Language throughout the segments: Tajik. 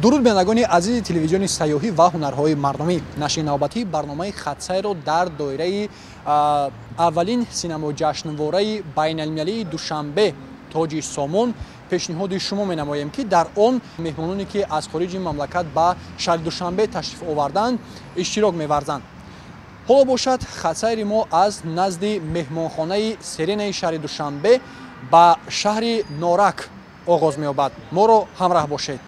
дуруд бинандагони азизи телевизиони сайёҳӣ ва ҳунарҳои мардумӣ, нашри навбатии барномаи хатсайрро дар доираи аввалин синамоҷашнвораи байналмилалии душанбе тоҷи Сомон пешниҳоди шумо менамоем, ки дар он меҳмононе ки аз хориҷи мамлакат ба шаҳри Душанбе ташриф оварданд иштирок меварзанд. ҳоло бошад хатсайри мо аз назди меҳмонхонаи Серенаи шаҳри Душанбе ба шаҳри Норак оғоз меёбад. моро ҳамроҳ бошед.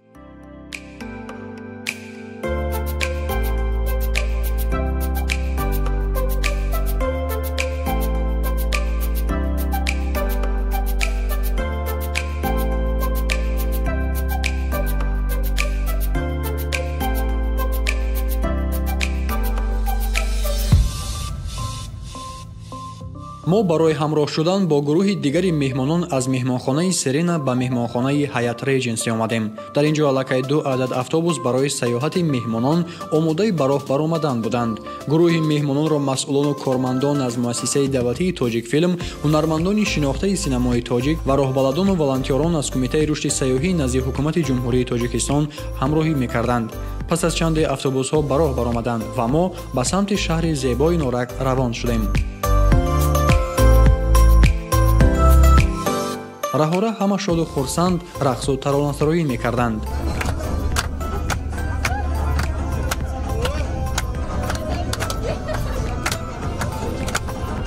мо барои ҳамроҳ шудан бо гурӯҳи дигари меҳмонон аз меҳмонхонаи Серена ба меҳмонхонаи Ҳаят Реҷенси омадем. дар ин ҷо аллакай 2 адад автобус барои саёҳати меҳмонон омодаи ба роҳ баромадан буданд. гурӯҳи меҳмононро масъулону кормандон аз муассисаи давлатии Тоҷикфилм, ҳунармандони шинохтаи синамои тоҷик ва роҳбаладону волонтерон аз Кумитаи рушди сайёҳӣ назди ҳукумати ҷумҳурии Тоҷикистон ҳамроҳӣ мекарданд. пас аз чанде автобусҳо ба роҳ баромаданд ва мо ба самти шаҳри зебои Норак равон шудем. раҳора ҳама шоду хурсанд рақсу таронасароӣ мекарданд.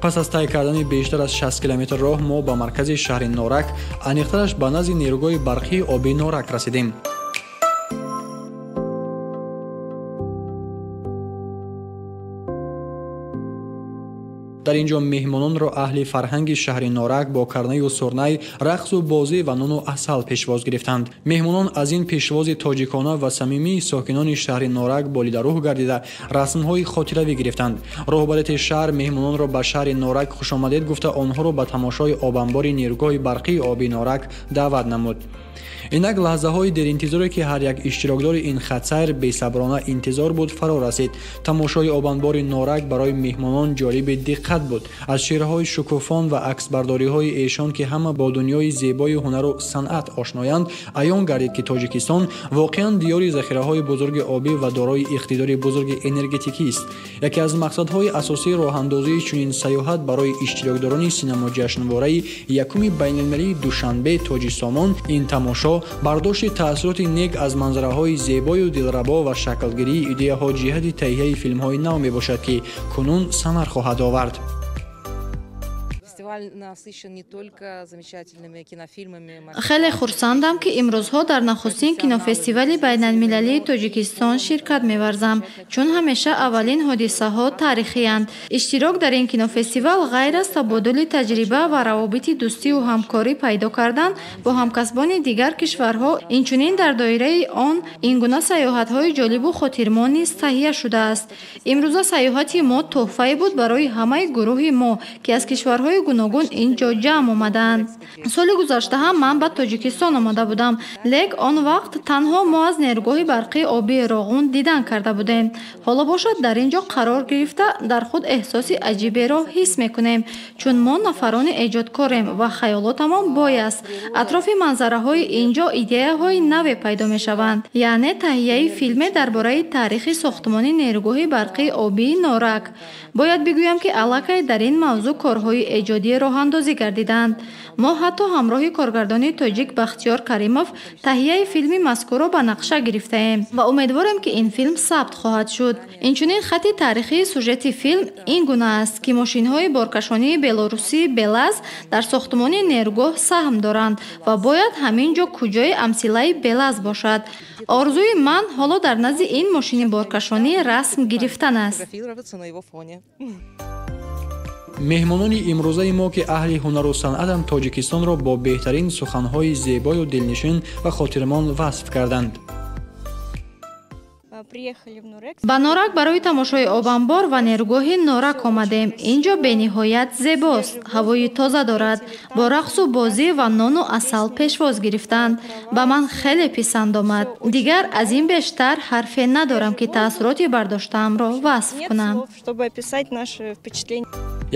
пас аз тай кардани бештар аз 60 километр роҳ мо ба маркази шаҳри Норак, аниқтараш ба назди нерӯгоҳи барқии оби Норак расидем. дар ин ҷо меҳмононро аҳли фарҳанги шаҳри Норак бо карнаю сурнай, рақсу бозӣ ва нону асал пешвоз гирифтанд. меҳмонон аз ин пешвози тоҷикона ва самимии сокинони шаҳри Норак болидарӯҳ гардида расмҳои хотиравӣ гирифтанд. роҳбарияти шаҳр меҳмононро ба шаҳри Норак хушомадед гуфта, онҳоро ба тамошои обанбори нерӯгоҳи барқии оби Норак даъват намуд. инак лаҳзаҳои деринтизоре ки ҳар як иштирокдори ин хатсайр бесаброна интизор буд фаро расид. тамошои обанбори Норак барои меҳмонон ҷолиби диққат буд. аз чеҳраҳои шукуфон ва аксбардориҳои эшон ки ҳама бо дунёи зебои ҳунару санъат ошноянд, аён гардид ки Тоҷикистон воқеан диёри захираҳои бузурги обӣ ва дорои иқтидори бузурги энергетикист. яке аз мақсадҳои асосии роҳандозии чунин саёҳат барои иштирокдорони синамоҷашнвораи якуми байналмилалии Душанбе тоҷи Сомон ин тамошо бардошти таъссуроти нек аз манзараҳои зебою дилрабо ва шаклгирии идеяҳо ҷиҳати таҳияи филмҳои нав мебошад, ки кунун самар хоҳад овард. хеле хурсандам ки имрӯзҳо дар нахустин кинофестивали байналмилалии Тоҷикистон ширкат меварзам, чун ҳамеша аввалин ҳодисаҳо таърихиянд. иштирок дар ин кинофестивал ғайр аз табодули таҷриба ва равобити дӯстию ҳамкорӣ пайдо кардан бо ҳамкасбони дигар кишварҳо, инчунин дар доираи он ин гуна саёҳатҳои ҷолибу хотирмон низ таҳия шудааст. имрӯза саёҳати мо тӯҳфае буд барои ҳамаи гурӯҳи мо ки аз кишварҳои гуногун инҷо ҷамъ омаданд. соли гузашта ҳам ман ба Тоҷикистон омада будам, лек он вақт танҳо мо аз нерӯгоҳи барқии оби Роғун дидан карда будем. ҳоло бошад дар ин ҷо қарор гирифта дар худ эҳсоси аҷиберо ҳис мекунем, чун мо нафарони эҷодкорем ва хаёлотамон бой аст. атрофи манзараҳои ин ҷо идеяҳои наве пайдо мешаванд, яъне таҳияи филме дар бораи таърихи сохтмони нерӯгоҳи барқии обии Норак. бояд бигӯям ки аллакай дар ин мавзӯъ корҳои эҷодӣ роҳандозӣ гардиданд. мо ҳатто ҳамроҳи коргардони тоҷик Бахтиёр Каримов таҳияи филми мазкурро ба нақша гирифтаем ва умедворем ки ин филм сабт хоҳад шуд. инчунин хатти таърихии сюжети филм ин гуна аст ки мошинҳои боркашонии белорусии БелАЗ дар сохтмони нерӯгоҳ саҳм доранд ва бояд ҳамин ҷо куҷои амсилаи БелАЗ бошад. орзуи ман ҳоло дар назди ин мошини боркашонӣ расм гирифтан аст. меҳмонони имрӯзаи мо ки аҳли ҳунару санъатанд Тоҷикистонро бо беҳтарин суханҳои зебою дилнишин ва хотирмон васф карданд. ба Норак барои тамошои обанбор ва нерӯгоҳи Норак омадем. ин ҷо бениҳоят зебост, ҳавои тоза дорад. бо рақсу бозӣ ва нону асал пешвоз гирифтанд. ба ман хеле писанд омад. дигар аз ин бештар ҳарфе надорам ки таассуроти бардоштаамро васф кунам.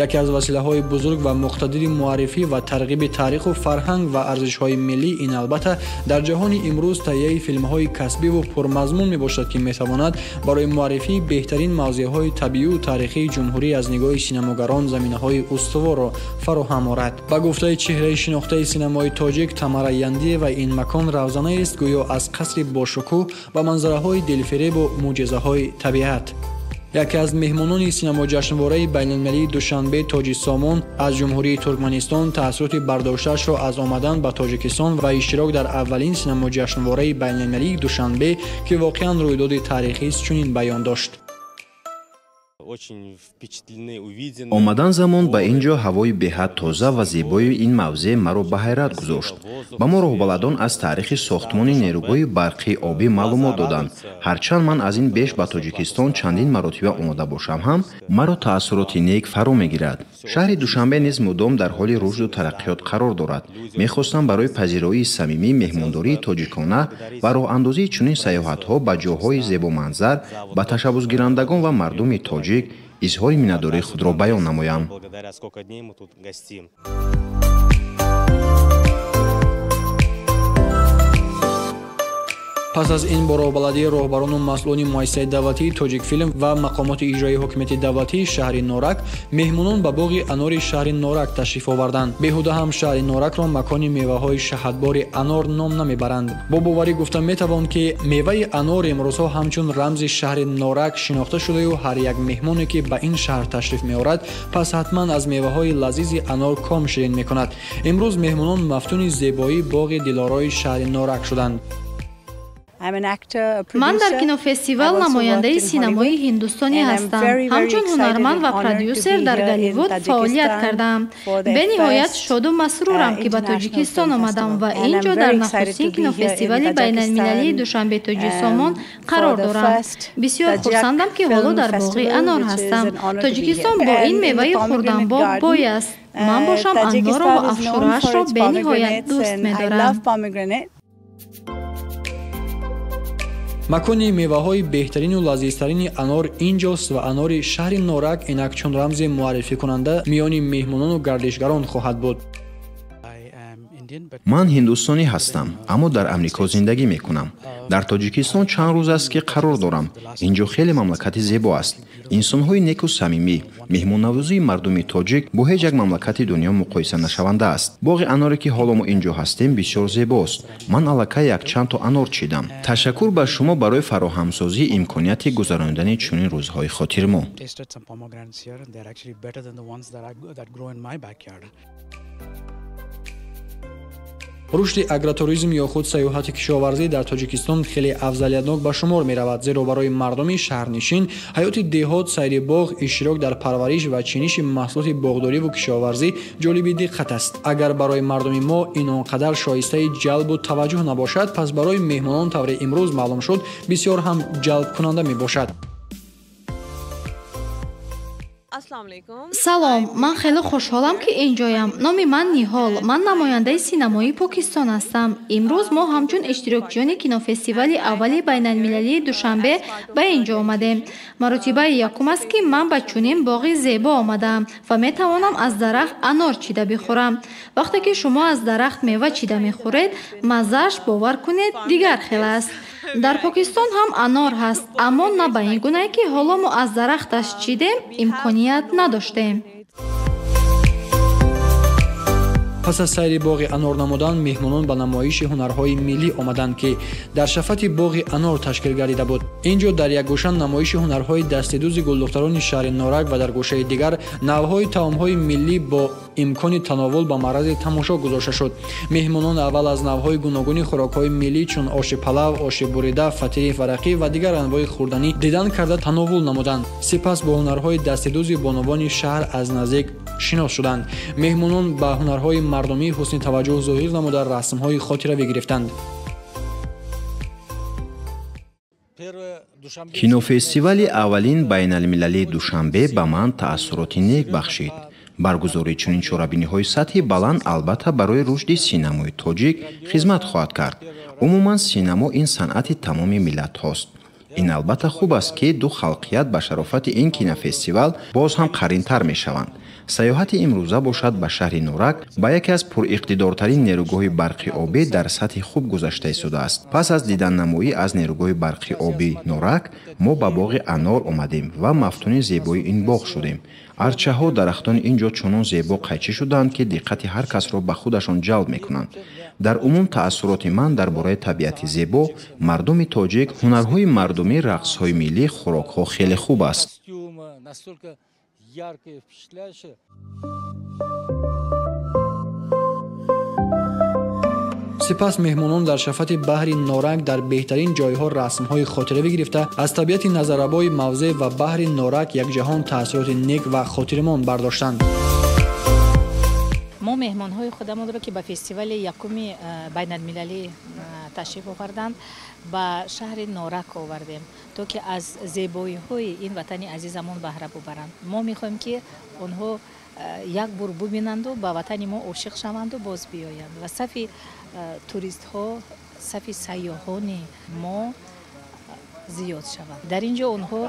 яке аз василаҳои бузург ва муқтадири муаррифӣ ва тарғиби таъриху фарҳанг ва арзишҳои миллӣ ин албатта дар ҷаҳони имрӯз таҳияи филмҳои касбиву пурмазмун мебошад ки метавонад барои муаррифии беҳтарин мавзеъҳои табиию таърихии ҷумҳурӣ аз нигоҳи синамогарон заминаҳои устуворро фароҳам орад. Ба гуфтаи чеҳраи шинохтаи синамои тоҷик Тамара Яндиева, ин макон равзанаест гӯё аз қасри бошукӯҳ ба манзараҳои дилфиребу мӯъҷизаҳои табиат. яке аз меҳмонони синамоҷашнвораи байналмилалии Душанбе Тоҷи Сомон аз ҷумҳурии Туркманистон таъссуроти бардоштаашро аз омадан ба Тоҷикистон ва иштирок дар аввалин синамоҷашнвораи байналмилалии Душанбе ки воқеан рӯйдоди таърихист чунин баён дошт. омадан замон ба ин ҷо ҳавои беҳад тоза ва зебои ин мавзеъ маро ба ҳайрат гузошт. ба мо роҳбаладон аз таърихи сохтмони нерӯҳои барқии обӣ маълумот доданд. ҳарчанд ман аз ин беш ба Тоҷикистон чандин маротиба омада бошам ҳам, маро таассуроти нек фаро мегирад. шаҳри Душанбе низ мудом дар ҳоли рушду тараққиёт қарор дорад. мехостам барои пазироии самимӣ меҳмондории тоҷикона ва роҳандозии чунин саёҳатҳо ба ҷоҳои зебоманзар ба ташаббусгирандагон ва мардуми тоҷик изҳори миннатдории худро баён намоям. пас аз ин бо роҳбаладии роҳбарону масъулони муассисаи давлатии Тоҷикфилм ва мақомоти иҷроии ҳокимияти давлатии шаҳри Норак меҳмонон ба боғи анори шаҳри Норак ташриф оварданд. беҳуда ҳам шаҳри Норакро макони меваҳои шаҳадбори анор ном намебаранд. бо боварӣ гуфта метавон ки меваи анор имрӯзҳо ҳамчун рамзи шаҳри Норак шинохта шудаю ҳар як меҳмоне ки ба ин шаҳр ташриф меорад пас ҳатман аз меваҳои лазизи анор ком ширин мекунад. имрӯз меҳмонон мафтуни зебоии боғи дилорои шаҳри Норак шуданд. ман дар кинофестивал намояндаи синамои ҳиндустонӣ ҳастам. ҳамчун ҳунарманд ва продюсер дар Голливуд фаъолият кардам. бениҳоят шоду масрурам ки ба Тоҷикистон омадам ва ин ҷо дар нахустин кинофестивали байналмилалии Душанбе Тоҷи Сомон қарор дорам. бисёр хурсандам ки ҳоло дар боғи анор ҳастам. Тоҷикистон бо ин меваи хурдамбоғ бой аст. ман бошам анорро ва афшураашро бениҳоят дӯст медорам. макони меваҳои беҳтарину лазизтарини анор инҷост ва анори шаҳри Норак инак чун рамзи муаррификунанда миёни меҳмонону гардишгарон хоҳад буд. ман ҳиндустонӣ ҳастам, аммо дар амрико зиндагӣ мекунам. дар тоҷикистон чанд рӯз аст ки қарор дорам. ин ҷо хеле мамлакати зебо аст. инсонҳои неку самимӣ. меҳмоннавозии мардуми тоҷик бо ҳеҷ як мамлакати дунё муқоиса нашаванда аст. боғи аноре ки ҳоло мо ин ҷо ҳастем бисёр зебост. ман аллакай якчанд то анор чидам. ташаккур ба шумо барои фароҳамсозии имконияти гузарондани чунин рӯзҳои хотирмо. рушди агротуризм ё худ саёҳати кишоварзӣ дар Тоҷикистон хеле афзалиятнок ба шумор меравад, зеро барои мардуми шаҳрнишин ҳаёти деҳот, сайри боғ, иштирок дар парвариш ва чиниши маҳсулоти боғдориву кишоварзӣ ҷолиби диққат аст. агар барои мардуми мо ин он қадар шоистаи ҷалбу таваҷҷӯҳ набошад, пас барои меҳмонон тавре имрӯз маълум шуд бисёр ҳам ҷалбкунанда мебошад. салом, ман хеле хушҳолам ки ин ҷоям. номи ман Ниҳол. ман намояндаи синамои Покистон ҳастам. имрӯз мо ҳамчун иштирокчиёни кинофестивали аввали байналмилалии Душанбе ба ин ҷо омадем. маротибаи якум аст ки ман ба чунин боғи зебо омадаам ва метавонам аз дарахт анор чида бихӯрам. вақте ки шумо аз дарахт мева чида мехӯред, маззааш бовар кунед дигар хел аст. дар Покистон ҳам анор ҳаст, аммо на ба ин гунае ки ҳоло мо аз дарахташ чидем имконият надоштем. пас аз сайри боғи анор намудан меҳмонон ба намоиши ҳунарҳои миллӣ омаданд ки дар шафати боғи анор ташкил гардида буд. ин ҷо дар як гӯша намоиши ҳунарҳои дастидӯзи гулдухтарони шаҳри Норак ва дар гӯшаи дигар навъҳои таомҳои миллӣ бо имкони тановул ба маърази тамошо гузошта шуд. меҳмонон аввал аз навъҳои гуногуни хӯрокҳои миллӣ чун оши палав, оши бурида, фатири варақӣ ва дигар анвои хӯрданӣ дидан карда тановул намуданд. сипас бо ҳунарҳои дастидӯзи бонувони шаҳр аз наздик шинос шуданд. меҳмонон ба ҳунарҳои мардумӣ ҳусни таваҷҷӯҳ зоҳир намуда расмҳои хотиравӣ гирифтанд. кинофестивали аввалин байналмилалии Душанбе ба ман таассуроти нек бахшид. баргузории чунин чорабиниҳои сатҳи баланд албатта барои рушди синамои тоҷик хизмат хоҳад кард. умуман синамо ин санъати тамоми миллатҳост. ин албатта хуб аст ки ду халқият ба шарофати ин кинофестивал боз ҳам қаринтар мешаванд. саёҳати имрӯза бошад ба шаҳри Норак ба яке аз пуриқтидортарин нерӯгоҳи барқи обӣ дар сатҳи хуб гузашта истодааст. Пас аз диданнамоӣ аз нерӯгоҳи барқи обӣ Норак, мо ба боғи Анор омадем ва мафтуни зебои ин боғ шудем. Арчаҳо, дарахтони ин ҷо чунон зебо қайчӣ шуданд, ки диққати ҳар касро ба худашон ҷалб мекунанд. дар умум таассуроти ман дар бораи табиати зебо, мардуми тоҷик, ҳунарҳои мардумӣ, рақсҳои миллӣ, хӯрокҳо хеле хуб аст. сипас меҳмонон дар шафати баҳри Норак дар беҳтарин ҷойҳо расмҳои хотиравӣ гирифта, аз табиати назарабои мавзеъ ва баҳри Норак якҷаҳон таъссуроти нек ва хотирамон бардоштанд. мо меҳмонҳои худамонро ки ба фестивали якуми байналмилалӣ ташриф оварданд ба шаҳри Норак овардем, то ки аз зебоиҳои ин ватани азизамон баҳра бубаранд. мо мехоҳем ки онҳо як бур бубинанду ба ватани мо ошиқ шаванду боз биёянд ва сафи туристҳо, сафи сайёҳони мо зиёд шаванд. Дар ин ҷо онҳо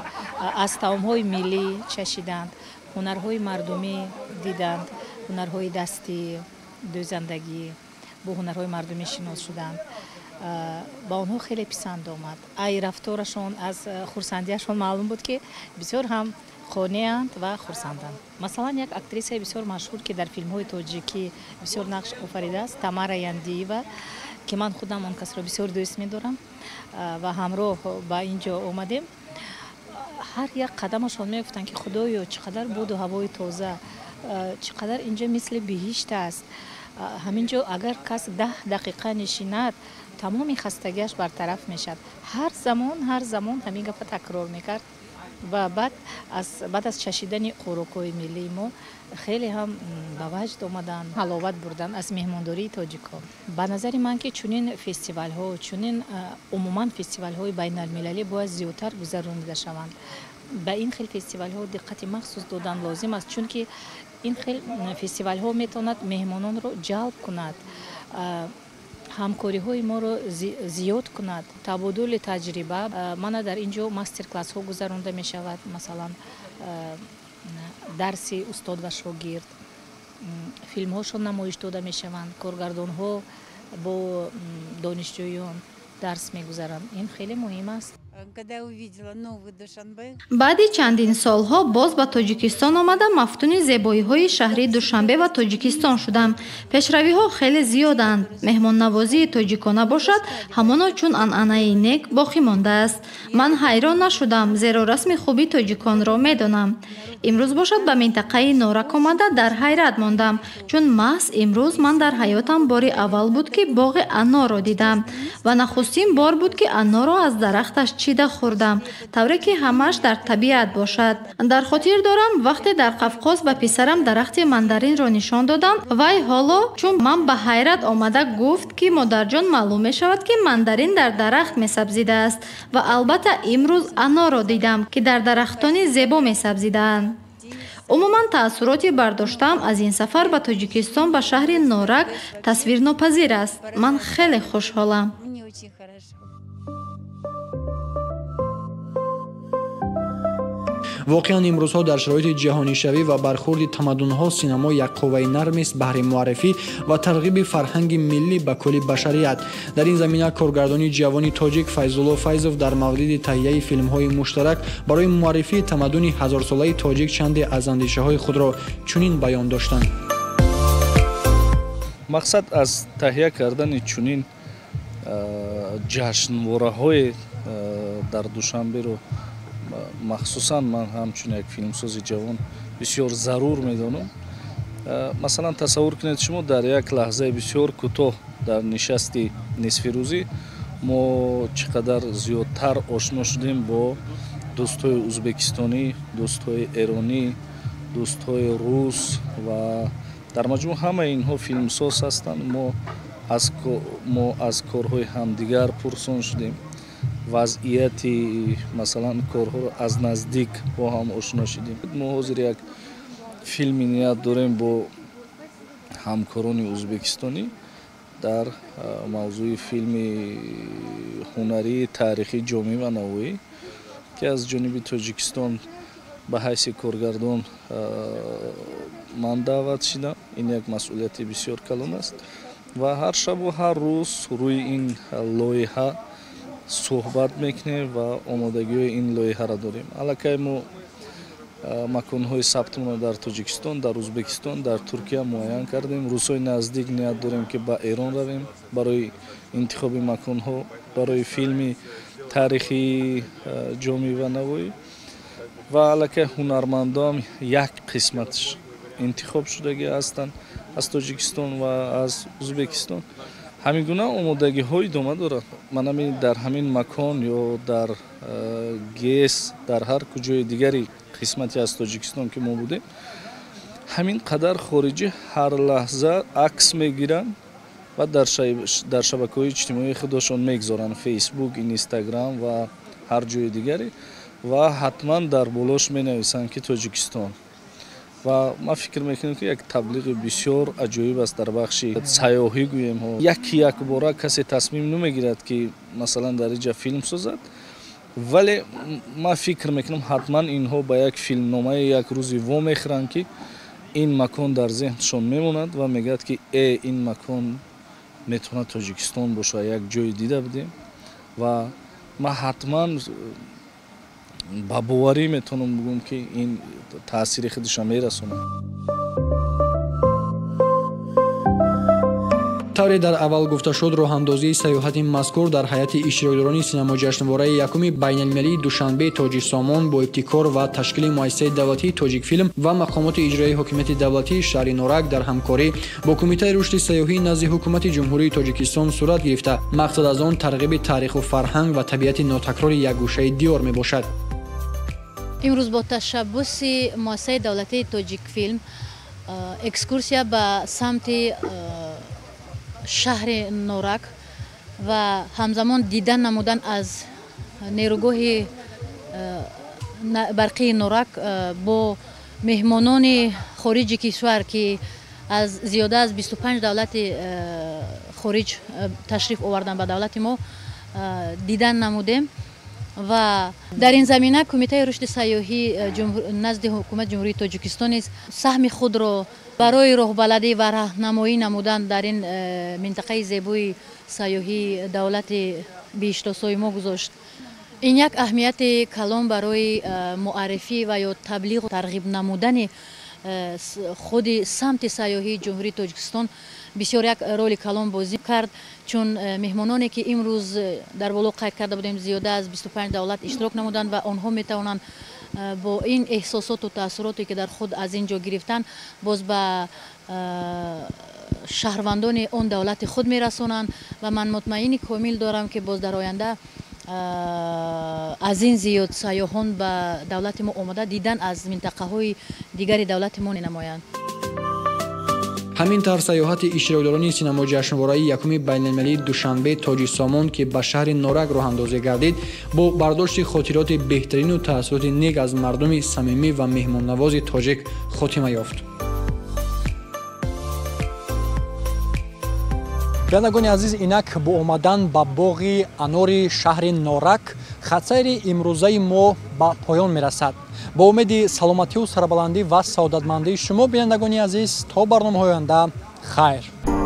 аз таомҳои миллӣ чашиданд, ҳунарҳои мардумӣ диданд, ҳунарҳои дастӣ, дӯзандагӣ, бо ҳунарҳои мардумӣ шинос шуданд. ба онҳо хеле писанд омад. Ай рафторашон, аз хурсандиашон маълум буд ки бисёр ҳам хонеанд ва хурсанданд. Масалан, як актрисаи бисёр машҳур ки дар филмҳои тоҷикӣ бисёр нақш офаридааст, Тамара Яндиева, ки ман худам он касро бисёр дӯст медорам ва ҳамроҳ ба ин ҷо омадем. ҳар як қадамашон мегуфтанд ки худоё чӣ қадар буду ҳавои тоза, чӣ қадар инҷо мисли биҳишт аст. ҳамин ҷо агар кас 10 дақиқа нишинад, тамоми хастагиаш бартараф мешавад. ҳар замон ҳамин гапа такрор мекард ва баъд аз чашидани хӯрокҳои миллии мо хеле ҳам ба ваҷд омаданд, ҳаловат бурданд аз меҳмондории тоҷикон. Ба назари ман ки чунин фестивалҳо, чунин умуман фестивалҳои байналмилалӣ бояд зиёдтар гузаронида шаванд. ба ин хел фестивалҳо диққати махсус додан лозим аст, чунки ин хел фестивалҳо метавонад меҳмононро ҷалб кунад, ҳамкориҳои моро зиёд кунад, табодули таҷриба. Мана дар ин ҷо мастер-классҳо гузаронда мешавад, масалан дарси устод ва шогирд, филмҳошон намоиш дода мешаванд, коргардонҳо бо донишҷӯён дарс мегузаранд. Ин хеле муҳим аст. баъди чандин солҳо боз ба тоҷикистон омада мафтуни зебоиҳои шаҳри Душанбе ва Тоҷикистон шудам. Пешравиҳо хеле зиёданд. Меҳмоннавозии тоҷикона бошад, ҳамоно чун анъанаи нек боқӣ мондааст. Ман ҳайрон нашудам, зеро расми хуби тоҷиконро медонам. имрӯз бошад ба минтақаи Норак омада дар ҳайрат мондам, чун маҳз имрӯз ман дар ҳаётам бори аввал буд ки боғи анорро дидам ва нахустин бор буд ки анорро аз дарахташ чида хӯрдам, тавре ки ҳамаш дар табиат бошад. дар хотир дорам, вақте дар Қавқоз ба писарам дарахти мандаринро нишон додам, вай ҳоло чун ман ба ҳайрат омада гуфт ки модарҷон маълум мешавад ки мандарин дар дарахт месабзидааст ва албатта имрӯз анорро дидам ки дар дарахтони зебо месабзидаанд. умуман таассуроти бардоштаам аз ин сафар ба Тоҷикистон ба шаҳри Норак тасвирнопазир аст. ман хеле хушҳолам. воқеан имрӯзҳо дар шароити ҷаҳонишавӣ ва бархурди тамаддунҳо синамо як қувваи нармист баҳри муаррифӣ ва тарғиби фарҳанги миллӣ ба кулли башарият. дар ин замина коргардони ҷавони тоҷик Файзулло Файзов дар мавриди таҳияи филмҳои муштарак барои муаррифии тамаддуни ҳазорсолаи тоҷик чанде аз андешаҳои худро чунин баён доштанд. мақсад аз таҳия кардани чунин ҷашнвораҳое дар Душанберо махсусан ман ҳамчун як филмсози ҷавон бисёр зарур медонам. масалан тасаввур кунед шумо дар як лаҳзаи бисёр кӯтоҳ дар нишасти нисфирӯзӣ мо чӣ қадар зиёдтар ошно шудем бо дӯстҳои ӯзбекистонӣ, дӯстҳои эронӣ, дӯстҳои рус ва дар маҷмӯъ ҳамаи инҳо филмсоз ҳастанд. мо аз корҳои ҳамдигар пурсон шудем. вазъияти масалан корҳоро аз наздик бо ҳам ошно шудем. мо ҳозир як филми ният дорем бо ҳамкорони ӯзбекистонӣ дар мавзӯи филми ҳунарии таърихи ҷомӣ ва навоӣ ки аз ҷониби Тоҷикистон ба ҳайси коргардон ман даъват шидам. Ин як масъулияти бисёр калон аст ва ҳар шабу ҳар рӯз рӯи ин лоиҳа суҳбат мекунем ва омодагиҳои ин лоиҳаро дорем. Аллакай мо маконҳои сабтмонро дар Тоҷикистон, дар Ӯзбекистон, дар Туркия муайян кардем. Рӯзҳои наздик ният дорем ки ба Эрон равем барои интихоби маконҳо, барои филми таърихии ҷомӣ ва навоӣ ва аллакай ҳунармандон як қисматш интихоб шудагӣ ҳастанд аз Тоҷикистон ва аз Ӯзбекистон. ҳамин гуна омодагиҳо идома дорад. Ман дар ҳамин макон ё дар ГЕС, дар ҳар куҷои дигари қисмати аз Тоҷикистон ки мо будем, ҳамин қадар хориҷӣ ҳар лаҳза акс мегиранд ва дар шабакаҳои иҷтимоии худашон мегзоранд, Facebook, Instagram ва ҳар ҷои дигаре ва ҳатман дар болош менависанд ки Тоҷикистон. ва ман фикр мекунам ки як таблиғи бисёр аҷоиб аст дар бахши сайёҳӣ гӯемҳо. Якбора касе тасмим намегирад ки масалан дар инҷа филм созад, вале ман фикр мекунам ҳатман инҳо ба як филмномаи як рӯзи вомехӯранд ки ин макон дар зеҳншон мемонад ва мегӯяд ки ин макон метавонад Тоҷикистон бошад, як ҷои дида будем ва ман ҳатман ба боварӣ метавонам бигӯям ки ин таъсири худашро мерасонад. тавре дар аввал гуфта шуд, роҳандозии сайёҳати мазкур дар ҳайати иштирокдорони синемо ҷашнвораи якуми байналмилалии Душанбеи Тоҷисомон бо ибтикор ва ташкили муассисаи давлатии Тоҷикфилм ва мақомоти иҷроии ҳокимияти давлатии шаҳри Норак дар ҳамкорӣ бо Кумитаи рушди сайёҳӣ назди ҳукумати ҷумҳурии Тоҷикистон сурат гирифта. Мақсад аз он тарғиби таъриху фарҳанг ва табиати нотакрори якгӯшаи диёр мебошад. имрӯз бо ташаббуси муассисаи давлатии Тоҷикфилм экскурсия ба самти шаҳри Норак ва ҳамзамон дидан намудан аз нерӯгоҳи барқии Норак бо меҳмонони хориҷи кишвар ки аз зиёда аз 25 давлати хориҷ ташриф овардан ба давлати мо дидан намудем ва дар ин замина Кумитаи рушди сайёҳӣ назди ҳукумати ҷумҳурии Тоҷикистон низ саҳми худро барои роҳбаладӣ ва раҳнамоӣ намудан дар ин минтақаи зебои сайёҳии давлати бииштосои мо гузошт. ин як аҳамияти калон барои муаррифӣ ва ё таблиғу тарғиб намудани худи самти сайёҳии ҷумҳурии Тоҷикистон бисёр як роли калон бозӣ кард, чун меҳмононе ки имрӯз дар боло қайд карда будем зиёда аз 25 давлат иштирок намуданд ва онҳо метавонанд бо ин эҳсосоту таассуроте ки дар худ аз ин ҷо гирифтанд боз ба шаҳрвандони он давлати худ мерасонанд ва ман мутмаини комил дорам ки боз дар оянда аз ин зиёд сайёҳон ба давлати мо омода дидан аз минтақаҳои дигари давлати мо менамоянд. ҳамин тавр сайёҳати иштирокдорони синемо ҷашнвораи якуми байналмилалии Душанбе Тоҷисомон ки ба шаҳри Норак роҳандозӣ гардид, бо бардошти хотироти беҳтарину таассуроти нек аз мардуми самимӣ ва меҳмоннавози тоҷик хотима ёфт. бинандагони азиз, инак бо омадан ба боғи анори шаҳри Норак хатсайри имрӯзаи мо ба поён мерасад. با امید سلامتی و سربلندی و سعادتمندی شما بینندگان عزیز تا برنامه‌های آینده خیر.